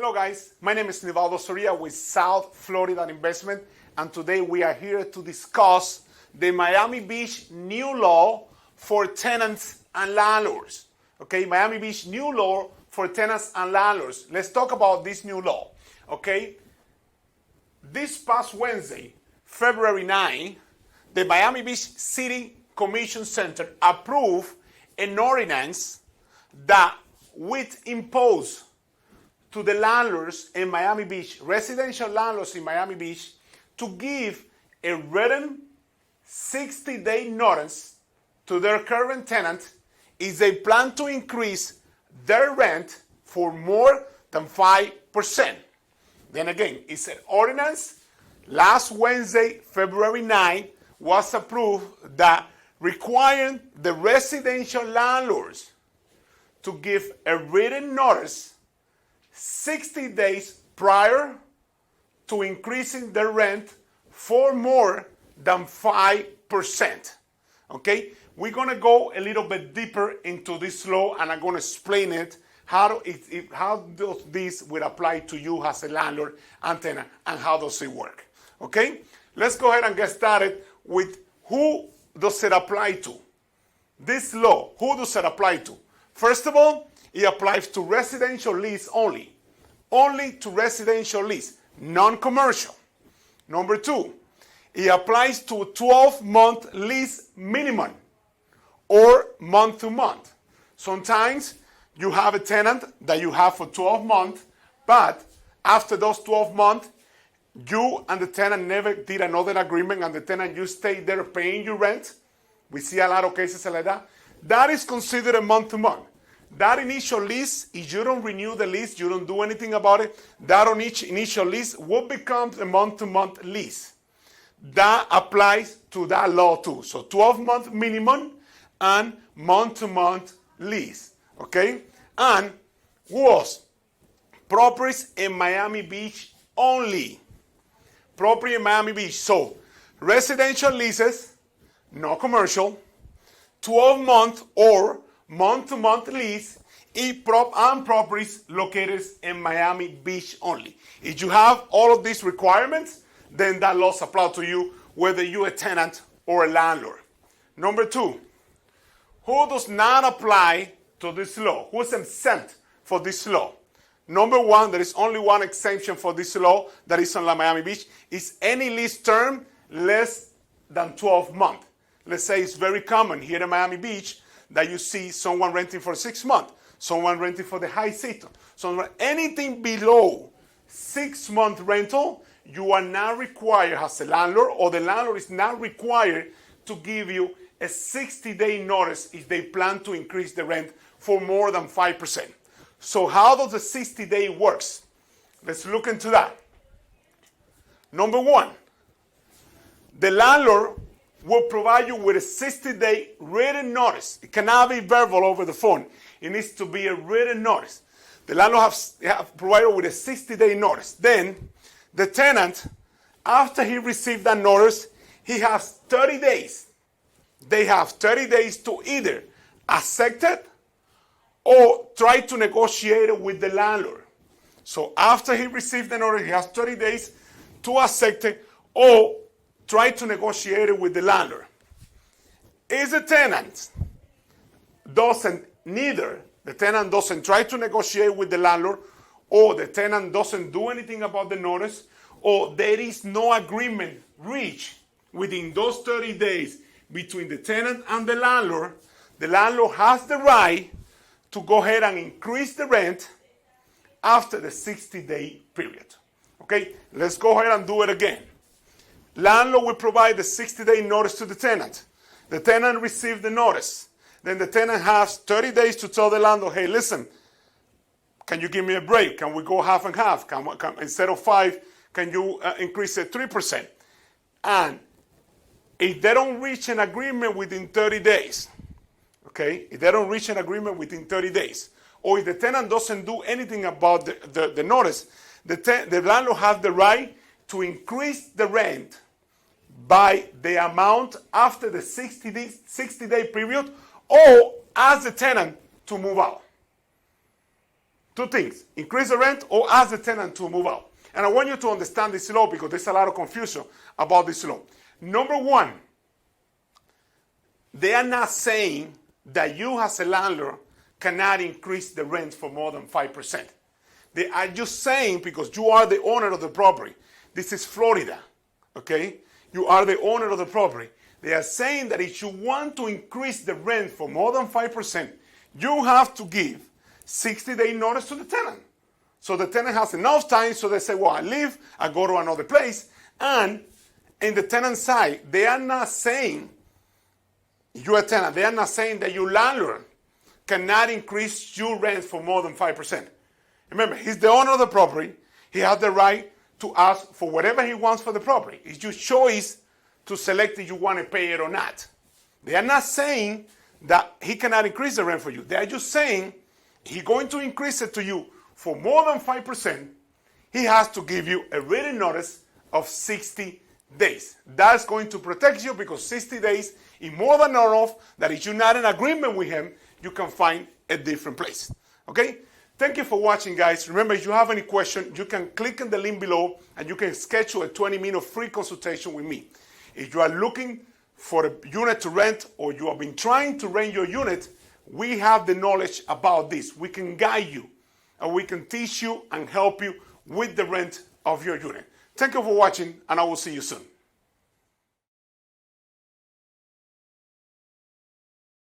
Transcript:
Hello guys, my name is Nivaldo Soria with South Florida Investment, and today we are here to discuss the Miami Beach new law for tenants and landlords. Okay, Miami Beach new law for tenants and landlords. Let's talk about this new law. Okay, this past Wednesday, February 9, the Miami Beach City Commission Center approved an ordinance that would impose to the landlords in Miami Beach, residential landlords in Miami Beach, to give a written 60-day notice to their current tenant if they plan to increase their rent for more than 5%. Then again, it's an ordinance. Last Wednesday, February 9, was approved that requiring the residential landlords to give a written notice 60 days prior to increasing their rent for more than 5%. Okay? We're going to go a little bit deeper into this law, and I'm going to explain it, how does this will apply to you as a landlord and tenant, and how does it work. Okay? Let's go ahead and get started with who does it apply to. This law, who does it apply to? First of all, it applies to residential lease only. Only to residential lease, non-commercial. Number two, it applies to a 12-month lease minimum or month to month. Sometimes you have a tenant that you have for 12 months, but after those 12 months, you and the tenant never did another agreement, and the tenant, you stay there paying your rent. We see a lot of cases like that. That is considered a month to month. That initial lease, if you don't renew the lease, you don't do anything about it, that on each initial lease will become a month-to-month lease. That applies to that law too. So 12-month minimum and month-to-month lease. Okay? And was properties in Miami Beach only. Property in Miami Beach. So residential leases, no commercial, 12-month or month-to-month lease and properties located in Miami Beach only. If you have all of these requirements, then that law applies to you, whether you're a tenant or a landlord. Number two, who does not apply to this law? Who is exempt for this law? Number one, there is only one exemption for this law that is on Miami Beach, is any lease term less than 12 months. Let's say it's very common here in Miami Beach that you see someone renting for 6 months, someone renting for the high season. So anything below 6 month rental, you are not required as a landlord, or the landlord is not required to give you a 60-day notice if they plan to increase the rent for more than 5%. So how does the 60-day works? Let's look into that. Number one, the landlord will provide you with a 60-day written notice. It cannot be verbal over the phone. It needs to be a written notice. The landlord have provided with a 60-day notice. Then the tenant, after he received that notice, he has 30 days. They have 30 days to either accept it or try to negotiate it with the landlord. So after he received the notice, he has 30 days to accept it or try to negotiate it with the landlord. If the tenant the tenant doesn't try to negotiate with the landlord, or the tenant doesn't do anything about the notice, or there is no agreement reached within those 30 days between the tenant and the landlord has the right to go ahead and increase the rent after the 60-day period. Okay, let's go ahead and do it again. Landlord will provide the 60-day notice to the tenant. The tenant received the notice. Then the tenant has 30 days to tell the landlord, hey, listen, can you give me a break? Can we go half and half? Instead of 5, can you increase it 3%? And if they don't reach an agreement within 30 days, okay, if they don't reach an agreement within 30 days, or if the tenant doesn't do anything about the notice, the landlord has the right to increase the rent by the amount after the 60-day period, or ask the tenant to move out. Two things: increase the rent or ask the tenant to move out. And I want you to understand this law because there's a lot of confusion about this law. Number one, they are not saying that you as a landlord cannot increase the rent for more than 5%. They are just saying, because you are the owner of the property, this is Florida, okay? You are the owner of the property. They are saying that if you want to increase the rent for more than 5%, you have to give 60-day notice to the tenant. So the tenant has enough time, so they say, well, I leave, I go to another place. And in the tenant side, they are not saying, you're a tenant, they are not saying that your landlord cannot increase your rent for more than 5%. Remember, he's the owner of the property. He has the right to ask for whatever he wants for the property. It's your choice to select if you want to pay it or not. They are not saying that he cannot increase the rent for you. They are just saying he's going to increase it to you for more than 5%. He has to give you a written notice of 60 days. That's going to protect you because 60 days is more than enough that if you're not in agreement with him, you can find a different place. Okay? Thank you for watching, guys. Remember, if you have any question, you can click on the link below and you can schedule a 20-minute free consultation with me. If you are looking for a unit to rent or you have been trying to rent your unit, we have the knowledge about this. We can guide you and we can teach you and help you with the rent of your unit. Thank you for watching, and I will see you soon.